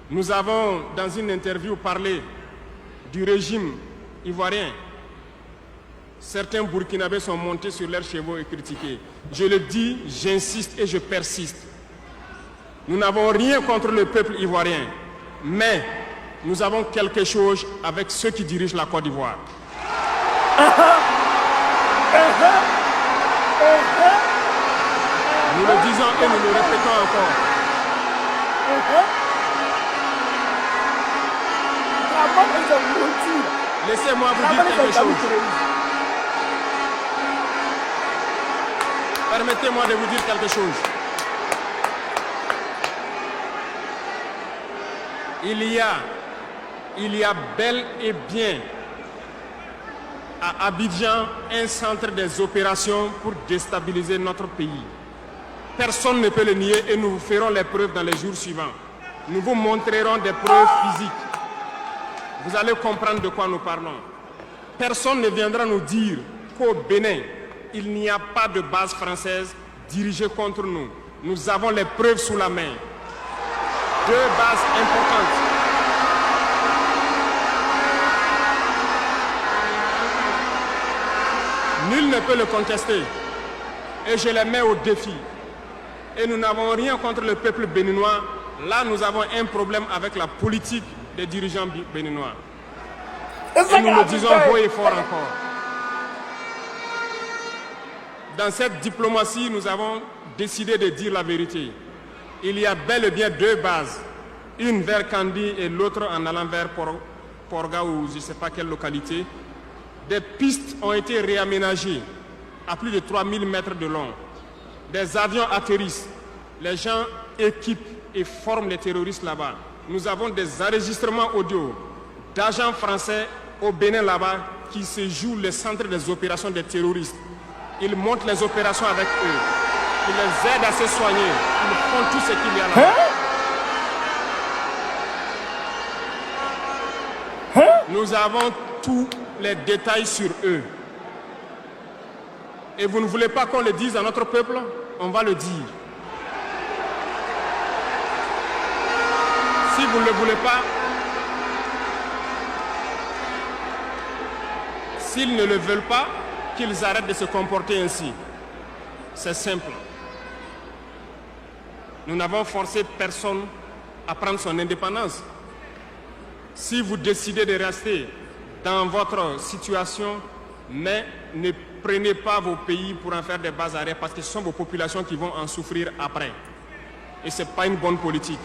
Nous avons, dans une interview, parlé du régime ivoirien. Certains Burkinabés sont montés sur leurs chevaux et critiqués. Je le dis, j'insiste et je persiste. Nous n'avons rien contre le peuple ivoirien, mais nous avons quelque chose avec ceux qui dirigent la Côte d'Ivoire. Nous le disons et nous le répétons encore. Laissez-moi vous dire quelque chose. Permettez-moi de vous dire quelque chose. Il y a bel et bien à Abidjan un centre des opérations pour déstabiliser notre pays. Personne ne peut le nier et nous vous ferons les preuves dans les jours suivants. Nous vous montrerons des preuves physiques. Vous allez comprendre de quoi nous parlons. Personne ne viendra nous dire qu'au Bénin, il n'y a pas de base française dirigée contre nous. Nous avons les preuves sous la main. 2 bases importantes. Nul ne peut le contester. Et je les mets au défi. Et nous n'avons rien contre le peuple béninois. Là, nous avons un problème avec la politique des dirigeants béninois. Et nous le disons haut et fort encore. Dans cette diplomatie, nous avons décidé de dire la vérité. Il y a bel et bien 2 bases. Une vers Kandi et l'autre en allant vers Porga ou je ne sais pas quelle localité. Des pistes ont été réaménagées à plus de 3000 mètres de long. Des avions atterrissent. Les gens équipent et forment les terroristes là-bas. Nous avons des enregistrements audio d'agents français au Bénin là-bas qui se jouent le centre des opérations des terroristes. Ils montent les opérations avec eux. Ils les aident à se soigner. Ils font tout ce qu'il y a là-bas. Nous avons tous les détails sur eux. Et vous ne voulez pas qu'on le dise à notre peuple? On va le dire. Si vous ne le voulez pas, s'ils ne le veulent pas, qu'ils arrêtent de se comporter ainsi. C'est simple. Nous n'avons forcé personne à prendre son indépendance. Si vous décidez de rester dans votre situation, mais ne prenez pas vos pays pour en faire des bases arrière parce que ce sont vos populations qui vont en souffrir après. Et ce n'est pas une bonne politique.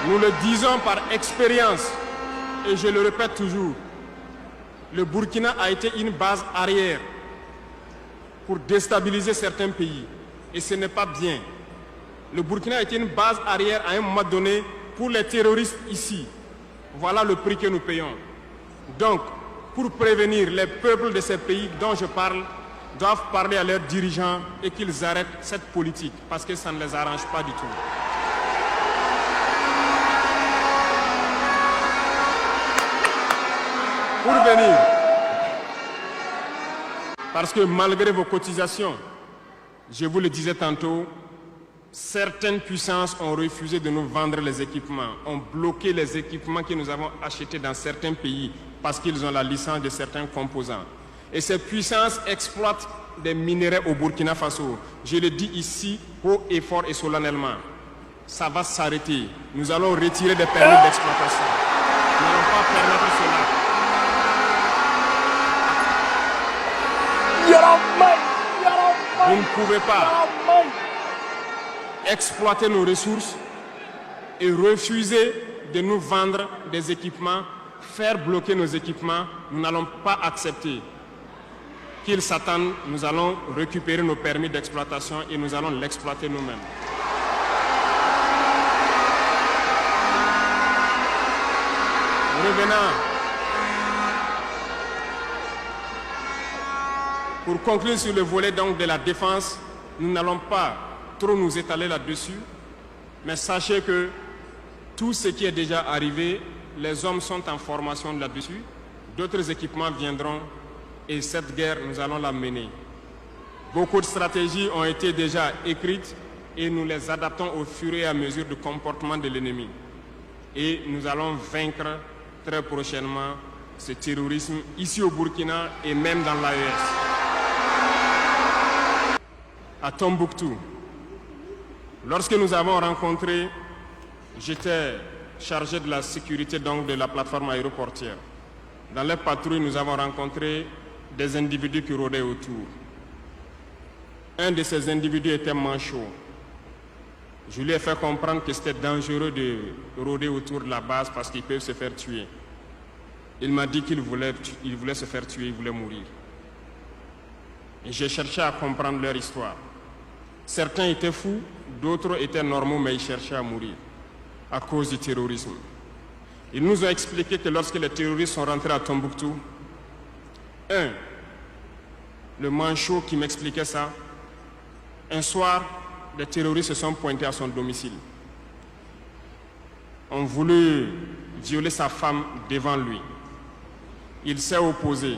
Nous le disons par expérience et je le répète toujours. Le Burkina a été une base arrière pour déstabiliser certains pays. Et ce n'est pas bien. Le Burkina a été une base arrière à un moment donné pour les terroristes ici. Voilà le prix que nous payons. Donc, pour prévenir les peuples de ces pays dont je parle, doivent parler à leurs dirigeants et qu'ils arrêtent cette politique parce que ça ne les arrange pas du tout. Pour venir, parce que malgré vos cotisations, je vous le disais tantôt, certaines puissances ont refusé de nous vendre les équipements, ont bloqué les équipements que nous avons achetés dans certains pays parce qu'ils ont la licence de certains composants. Et ces puissances exploitent des minerais au Burkina Faso. Je le dis ici, haut et fort et solennellement. Ça va s'arrêter. Nous allons retirer des permis d'exploitation. Nous n'allons pas permettre cela. Vous ne pouvez pas exploiter nos ressources et refuser de nous vendre des équipements, faire bloquer nos équipements. Nous n'allons pas accepter qu'ils s'attendent. Nous allons récupérer nos permis d'exploitation et nous allons l'exploiter nous-mêmes. Revenant. Pour conclure sur le volet donc de la défense, nous n'allons pas trop nous étaler là-dessus, mais sachez que tout ce qui est déjà arrivé, les hommes sont en formation là-dessus, d'autres équipements viendront et cette guerre, nous allons la mener. Beaucoup de stratégies ont été déjà écrites et nous les adaptons au fur et à mesure du comportement de l'ennemi. Et nous allons vaincre très prochainement ce terrorisme ici au Burkina et même dans l'AES. À Tombouctou, lorsque nous avons rencontré, j'étais chargé de la sécurité donc de la plateforme aéroportière. Dans les patrouilles, nous avons rencontré des individus qui rôdaient autour. Un de ces individus était manchot. Je lui ai fait comprendre que c'était dangereux de rôder autour de la base parce qu'ils peuvent se faire tuer. Il m'a dit qu'il voulait se faire tuer, il voulait mourir. Et j'ai cherché à comprendre leur histoire. Certains étaient fous, d'autres étaient normaux, mais ils cherchaient à mourir à cause du terrorisme. Ils nous ont expliqué que lorsque les terroristes sont rentrés à Tombouctou, le manchot qui m'expliquait ça, un soir, les terroristes se sont pointés à son domicile. Ont voulu violer sa femme devant lui. Il s'est opposé.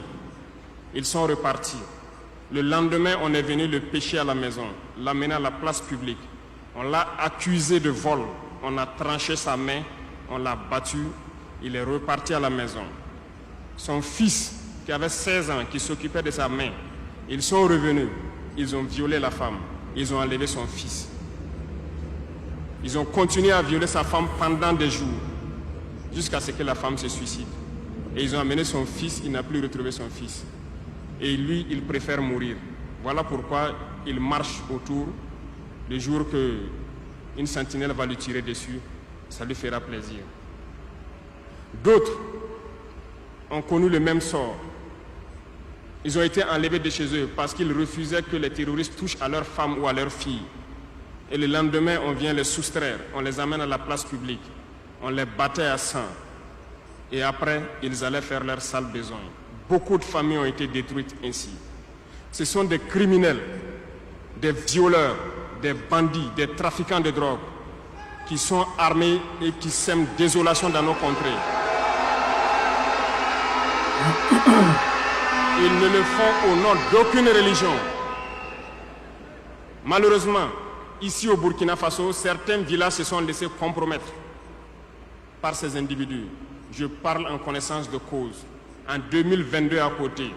Ils sont repartis. Le lendemain, on est venu le pêcher à la maison, l'amener à la place publique. On l'a accusé de vol. On a tranché sa main, on l'a battu. Il est reparti à la maison. Son fils, qui avait 16 ans, qui s'occupait de sa main, ils sont revenus. Ils ont violé la femme. Ils ont enlevé son fils. Ils ont continué à violer sa femme pendant des jours, jusqu'à ce que la femme se suicide. Et ils ont amené son fils, il n'a plus retrouvé son fils. Et lui, il préfère mourir. Voilà pourquoi il marche autour. Le jour qu'une sentinelle va lui tirer dessus, ça lui fera plaisir. D'autres ont connu le même sort. Ils ont été enlevés de chez eux parce qu'ils refusaient que les terroristes touchent à leurs femmes ou à leurs filles. Et le lendemain, on vient les soustraire, on les amène à la place publique, on les battait à sang. Et après, ils allaient faire leur sale besoin. Beaucoup de familles ont été détruites ainsi. Ce sont des criminels, des violeurs, des bandits, des trafiquants de drogue qui sont armés et qui sèment désolation dans nos contrées. Ils ne le font au nom d'aucune religion. Malheureusement, ici au Burkina Faso, certains villages se sont laissés compromettre par ces individus. Je parle en connaissance de cause. En 2022 à côté,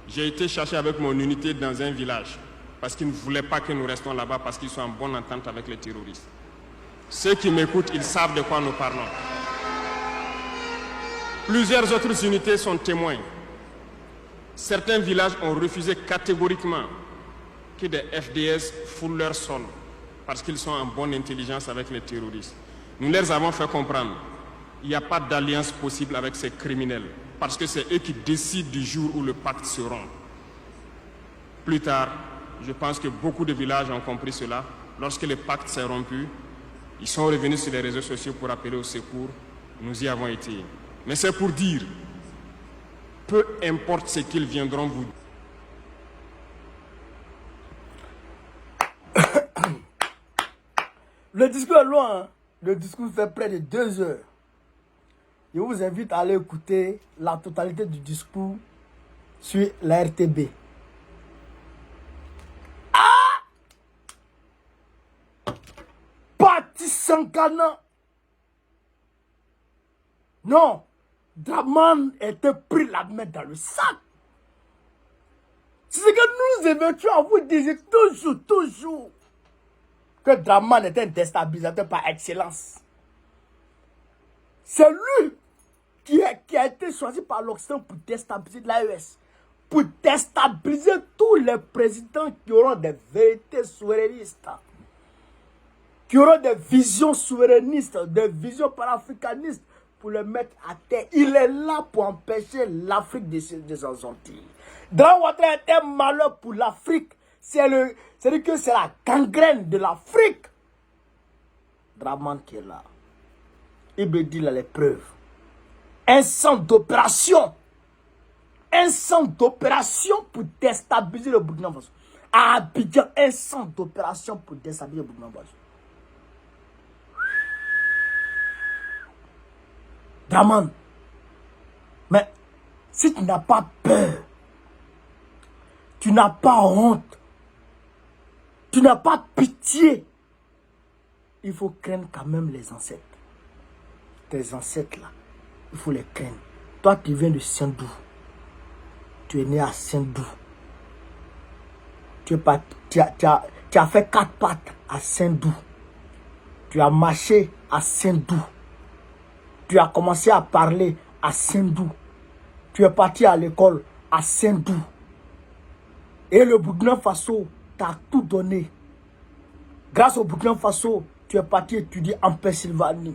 j'ai été chercher avec mon unité dans un village parce qu'ils ne voulaient pas que nous restions là-bas parce qu'ils sont en bonne entente avec les terroristes. Ceux qui m'écoutent, ils savent de quoi nous parlons. Plusieurs autres unités sont témoins. Certains villages ont refusé catégoriquement que des FDS foulent leur sol parce qu'ils sont en bonne intelligence avec les terroristes. Nous leur avons fait comprendre qu'il n'y a pas d'alliance possible avec ces criminels parce que c'est eux qui décident du jour où le pacte se rompt. Plus tard, je pense que beaucoup de villages ont compris cela. Lorsque le pacte s'est rompu, ils sont revenus sur les réseaux sociaux pour appeler au secours. Nous y avons été. Mais c'est pour dire, peu importe ce qu'ils viendront vous dire. Le discours est loin, hein? Le discours fait près de 2 heures. Je vous invite à aller écouter la totalité du discours sur la RTB. Ah! Parti Sankana. Non, Draman était pris la main dans le sac. C'est ce que nous évoquions à vous dire toujours que Draman était un déstabilisateur par excellence. C'est lui qui a été choisi par l'Occident pour déstabiliser l'AES, pour déstabiliser tous les présidents qui auront des vérités souverainistes, qui auront des visions souverainistes, des visions panafricanistes, pour le mettre à terre. Il est là pour empêcher l'Afrique de s'en sortir. Draman Ouattara est un malheur pour l'Afrique. C'est-à-dire que c'est la gangrène de l'Afrique. Draman qui est là. Il me dit là les preuves. Un centre d'opération. Un centre d'opération pour déstabiliser le Burkina Faso. À Abidjan, un centre d'opération pour déstabiliser le Burkina Faso. Draman, mais si tu n'as pas peur, tu n'as pas honte, Tu n'as pas pitié. Il faut craindre quand même les ancêtres. Tes ancêtres là, il faut les craindre. Toi, tu viens de Saint-Dou. Tu es né à Saint-Dou. Tu as fait 4 pattes à Saint-Dou. Tu as marché à Saint-Dou. Tu as commencé à parler à Saint-Dou. Tu es parti à l'école à Saint-Dou. Et le Burkina Faso t'a tout donné. Grâce au Burkina Faso, tu es parti étudier en Pennsylvanie.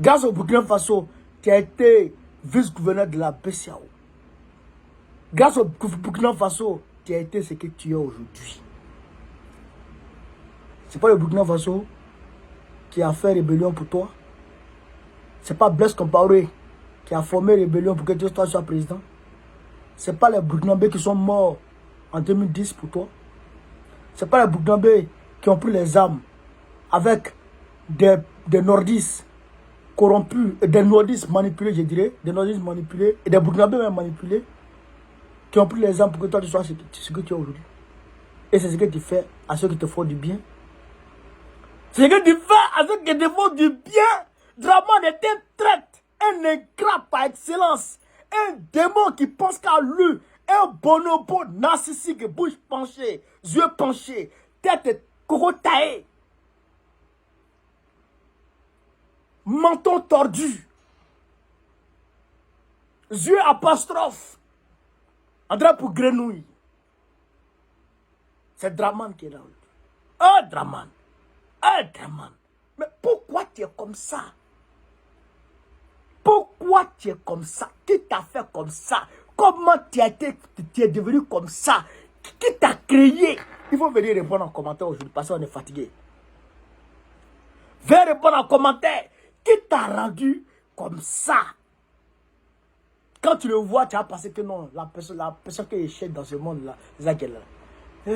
Grâce au Burkina Faso, tu as été vice-gouverneur de la BCAO. Grâce au Burkina Faso, tu as été ce que tu es aujourd'hui. C'est pas le Burkina Faso qui a fait rébellion pour toi. C'est pas Blaise Compaoré qui a formé rébellion pour que toi sois président. C'est pas les Burkinabés qui sont morts en 2010 pour toi. C'est pas les Burkinabés qui ont pris les armes avec des nordistes corrompus, des nordistes manipulés, je dirais, des nordistes manipulés, et des Burkinabés même manipulés, qui ont pris les armes pour que toi tu sois ce que tu es aujourd'hui. Et c'est ce que tu fais à ceux qui te font du bien. C'est ce que tu fais à ceux qui te font du bien. Draman est un traître, un ingrat par excellence, un démon qui pense qu'à lui, un bonobo narcissique, bouche penchée, yeux penchés, tête coco taillée, menton tordu, yeux apostrophe, André pour grenouille. C'est Draman qui est là. Oh Draman, oh Draman. Mais pourquoi tu es comme ça? Pourquoi tu es comme ça? Qui t'a fait comme ça? Comment tu es devenu comme ça? Qui t'a créé? Il faut venir répondre en commentaire aujourd'hui parce qu'on est fatigué. Viens répondre en commentaire. Qui t'a rendu comme ça? Quand tu le vois, tu vas penser que non, la personne qui est chère dans ce monde-là, c'est ça qu'elle est. Il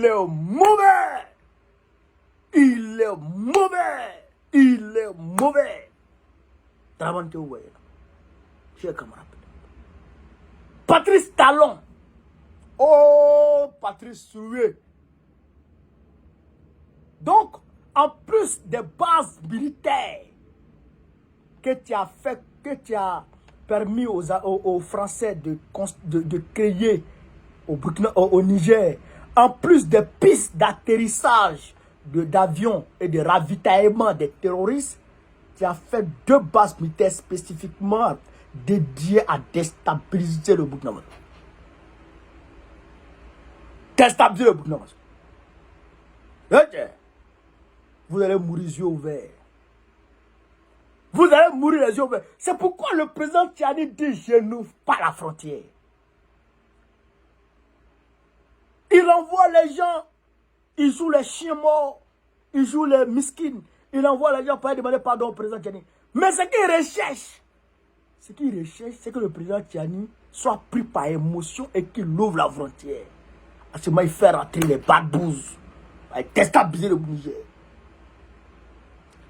est mauvais. Il est mauvais. Il est mauvais. Draman te voyez. Chers camarades. Patrice Talon. Oh, Patrice Soué. Donc, en plus des bases militaires que tu as fait, que tu as permis aux Français de créer au Niger, en plus des pistes d'atterrissage d'avions et de ravitaillement des terroristes, tu as fait 2 bases militaires spécifiquement dédiées à déstabiliser le Burkina Faso. Déstabiliser le Burkina Faso. Vous allez mourir les yeux ouverts. Vous allez mourir les yeux ouverts. C'est pourquoi le président Tiani dit je n'ouvre pas la frontière. Il envoie les gens, il joue les chiens morts, il joue les miskines, il envoie les gens pour aller demander pardon au président Tiani. Mais ce qu'il recherche, c'est que le président Tiani soit pris par émotion et qu'il ouvre la frontière. À ce moment, il fait rentrer les barbouzes, il déstabiliser le Niger.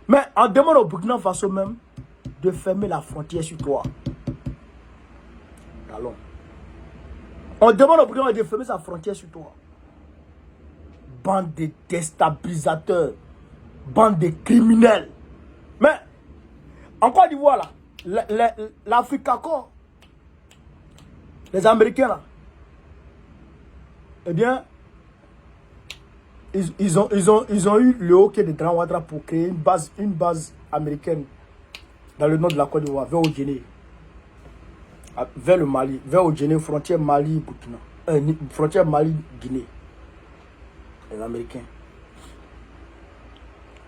Mais on demande au Burkina Faso même de fermer la frontière sur toi. Allons. On demande au Burkina Faso de fermer sa frontière sur toi. Bande de déstabilisateurs. Bande de criminels. Mais, en Côte d'Ivoire, là, l'Afrique encore, les Américains, là, eh bien, ils ont eu le hockey de Grand Ouattara pour créer une base américaine dans le nord de la Côte d'Ivoire, vers Guinée, vers le Mali, vers Guinée, frontière Mali-Burkina, frontière Mali-Guinée. Les Américains.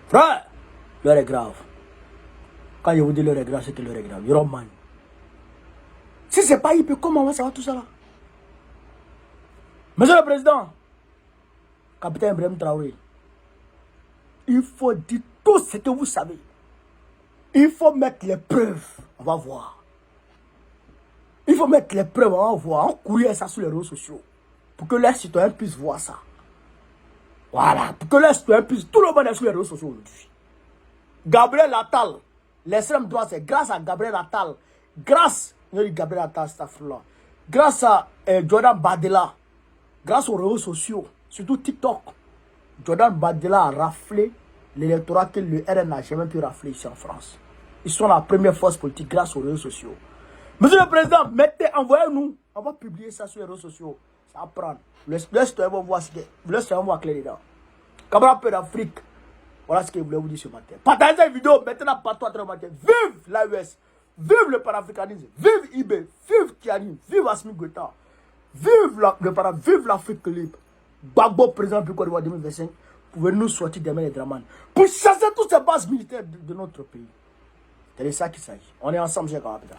Frère, l'heure est grave. Quand je vous dis l'heure est grave, c'est que l'heure est grave. Yoroman. Si c'est pas hyper, comment on va savoir tout ça là? Monsieur le Président, Capitaine Ibrahim Traoré, il faut dire tout ce que vous savez. Il faut mettre les preuves. On va voir. Il faut mettre les preuves. On va voir. On courir ça sur les réseaux sociaux. Pour que les citoyens puissent voir ça. Voilà. Pour que les citoyens puissent. Tout le monde est sur les réseaux sociaux aujourd'hui. Gabriel Attal. L'extrême droite, c'est grâce à Gabriel Attal. Grâce. Je dis Gabriel Attal, c'est là. grâce à Jordan Bardella, grâce aux réseaux sociaux, surtout TikTok, Jordan Bardella a raflé l'électorat que le RN n'a jamais pu rafler ici en France. Ils sont la première force politique grâce aux réseaux sociaux. Monsieur le Président, envoyez-nous. On va publier ça sur les réseaux sociaux. Ça va prendre. Laisse-toi voir clair dedans. Camarades peu d'Afrique. Voilà ce que je voulais vous dire ce matin. Partagez cette vidéo maintenant partout à travers le matin. Vive l'AES. Vive le panafricanisme. Vive Ibé. Vive Tiani. Vive Assimi Goïta. Vive l'Afrique libre. Gbagbo, président du Côte d'Ivoire 2025. Pouvez nous sortir des mains des Dramane. Pour chasser toutes ces bases militaires de notre pays. C'est de ça qu'il s'agit. On est ensemble, j'ai Afrique.